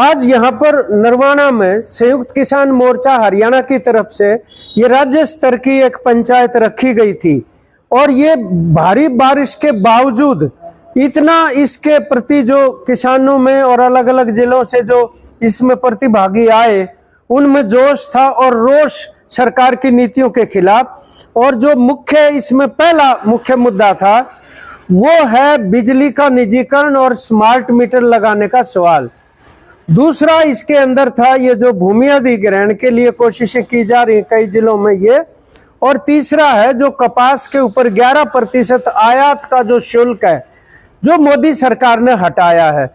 आज यहाँ पर नरवाना में संयुक्त किसान मोर्चा हरियाणा की तरफ से ये राज्य स्तर की एक पंचायत रखी गई थी और ये भारी बारिश के बावजूद इतना इसके प्रति जो किसानों में और अलग अलग जिलों से जो इसमें प्रतिभागी आए उनमें जोश था और रोष सरकार की नीतियों के खिलाफ। और जो मुख्य इसमें पहला मुख्य मुद्दा था वो है बिजली का निजीकरण और स्मार्ट मीटर लगाने का सवाल। दूसरा इसके अंदर था ये जो भूमि अधिग्रहण के लिए कोशिशें की जा रही कई जिलों में ये। और तीसरा है जो कपास के ऊपर 11% आयात का जो शुल्क है जो मोदी सरकार ने हटाया है।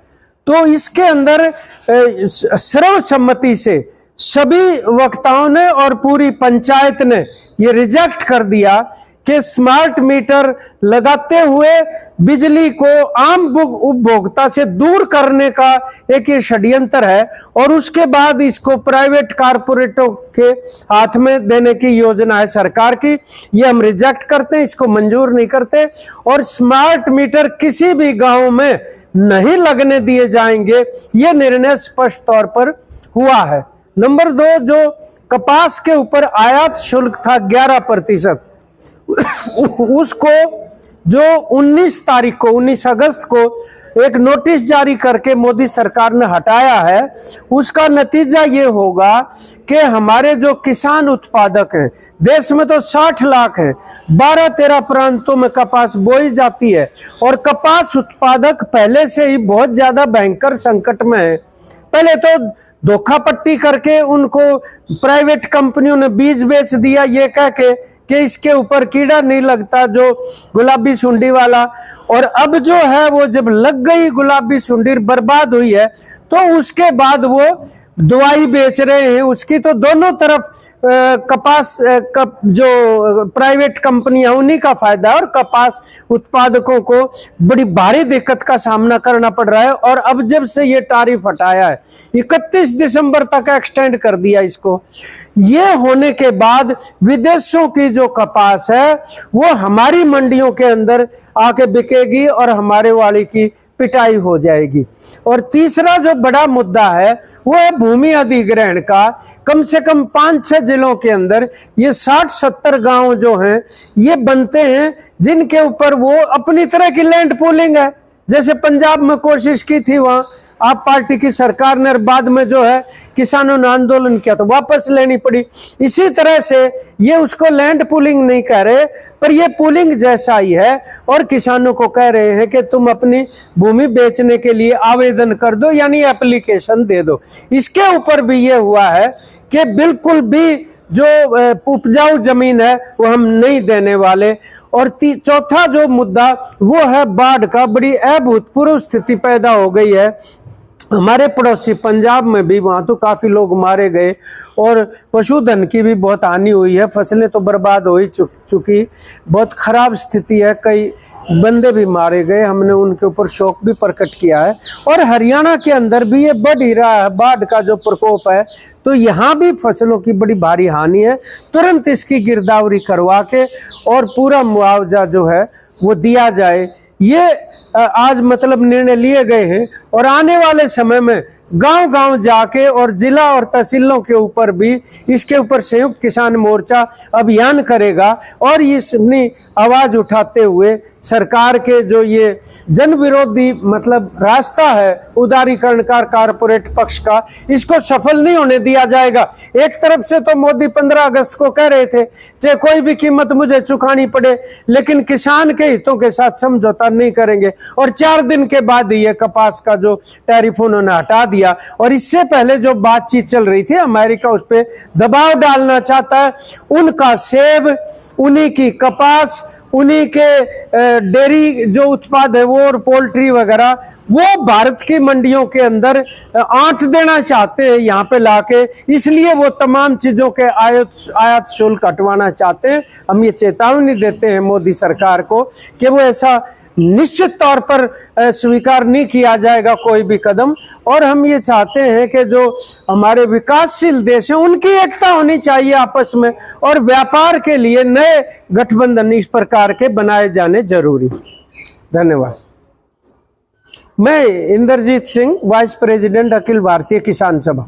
तो इसके अंदर सर्वसम्मति से सभी वक्ताओं ने और पूरी पंचायत ने ये रिजेक्ट कर दिया कि स्मार्ट मीटर लगाते हुए बिजली को आम उपभोक्ता से दूर करने का एक ये षड्यंत्र है और उसके बाद इसको प्राइवेट कारपोरेटों के हाथ में देने की योजना है सरकार की। ये हम रिजेक्ट करते हैं, इसको मंजूर नहीं करते और स्मार्ट मीटर किसी भी गांव में नहीं लगने दिए जाएंगे, ये निर्णय स्पष्ट तौर पर हुआ है। नंबर 2, जो कपास के ऊपर आयात शुल्क था 11%, उसको जो 19 अगस्त को एक नोटिस जारी करके मोदी सरकार ने हटाया है, उसका नतीजा ये होगा कि हमारे जो किसान उत्पादक हैं, देश में तो 60 लाख है, 12-13 प्रांतों में कपास बोई जाती है और कपास उत्पादक पहले से ही बहुत ज्यादा भयंकर संकट में है। पहले तो धोखा पट्टी करके उनको प्राइवेट कंपनियों ने बीज बेच दिया ये कह के कि इसके ऊपर कीड़ा नहीं लगता, जो गुलाबी सुंडी वाला। और अब जो है वो जब लग गई गुलाबी सुंडी बर्बाद हुई है तो उसके बाद वो दवाई बेच रहे हैं उसकी। तो दोनों तरफ कपास जो प्राइवेट कंपनियां उन्हीं का फायदा है और कपास उत्पादकों को बड़ी भारी दिक्कत का सामना करना पड़ रहा है। और अब जब से ये टैरिफ हटाया है 31 दिसंबर तक एक्सटेंड कर दिया इसको, ये होने के बाद विदेशों की जो कपास है वो हमारी मंडियों के अंदर आके बिकेगी और हमारे वाली की पिटाई हो जाएगी। और तीसरा जो बड़ा मुद्दा है वो है भूमि अधिग्रहण का। कम से कम 5-6 जिलों के अंदर ये 60-70 गांव जो हैं ये बनते हैं जिनके ऊपर वो अपनी तरह की लैंड पूलिंग है, जैसे पंजाब में कोशिश की थी वहां आप पार्टी की सरकार ने, और बाद में जो है किसानों ने आंदोलन किया तो वापस लेनी पड़ी। इसी तरह से ये उसको लैंड पूलिंग नहीं कह रहे पर ये पूलिंग जैसा ही है और किसानों को कह रहे हैं कि तुम अपनी भूमि बेचने के लिए आवेदन कर दो, यानी एप्लीकेशन दे दो। इसके ऊपर भी ये हुआ है कि बिल्कुल भी जो उपजाऊ जमीन है वो हम नहीं देने वाले। और चौथा जो मुद्दा वो है बाढ़ का। बड़ी अभूतपूर्व स्थिति पैदा हो गई है हमारे पड़ोसी पंजाब में भी, वहां तो काफी लोग मारे गए और पशुधन की भी बहुत हानि हुई है, फसलें तो बर्बाद हो ही चुकी, बहुत खराब स्थिति है, कई बंदे भी मारे गए, हमने उनके ऊपर शोक भी प्रकट किया है। और हरियाणा के अंदर भी ये बढ़ ही रहा है बाढ़ का जो प्रकोप है, तो यहाँ भी फसलों की बड़ी भारी हानि है। तुरंत इसकी गिरदावरी करवा के और पूरा मुआवजा जो है वो दिया जाए, ये आज मतलब निर्णय लिए गए हैं। और आने वाले समय में गांव-गांव जाके और जिला और तहसीलों के ऊपर भी इसके ऊपर संयुक्त किसान मोर्चा अभियान करेगा और ये अपनी आवाज उठाते हुए सरकार के जो ये जन विरोधी मतलब रास्ता है उदारीकरण का कारपोरेट पक्ष का, इसको सफल नहीं होने दिया जाएगा। एक तरफ से तो मोदी 15 अगस्त को कह रहे थे चाहे कोई भी कीमत मुझे चुकानी पड़े लेकिन किसान के हितों के साथ समझौता नहीं करेंगे, और 4 दिन के बाद ही ये कपास का जो टैरिफ उन्होंने हटा दिया। और इससे पहले जो बातचीत चल रही थी अमेरिका उस पर दबाव डालना चाहता है, उनका सेब, उन्हीं की कपास, उन्हीं के डेयरी जो उत्पाद है वो और पोल्ट्री वगैरह वो भारत की मंडियों के अंदर आंट देना चाहते हैं यहाँ पे लाके, इसलिए वो तमाम चीजों के आयात शुल्क हटवाना चाहते हैं। हम ये चेतावनी देते हैं मोदी सरकार को कि वो ऐसा निश्चित तौर पर स्वीकार नहीं किया जाएगा कोई भी कदम। और हम ये चाहते हैं कि जो हमारे विकासशील देश हैं उनकी एकता होनी चाहिए आपस में, और व्यापार के लिए नए गठबंधन इस प्रकार के बनाए जाने जरूरी। धन्यवाद। मैं इंद्रजीत सिंह, वाइस प्रेसिडेंट अखिल भारतीय किसान सभा।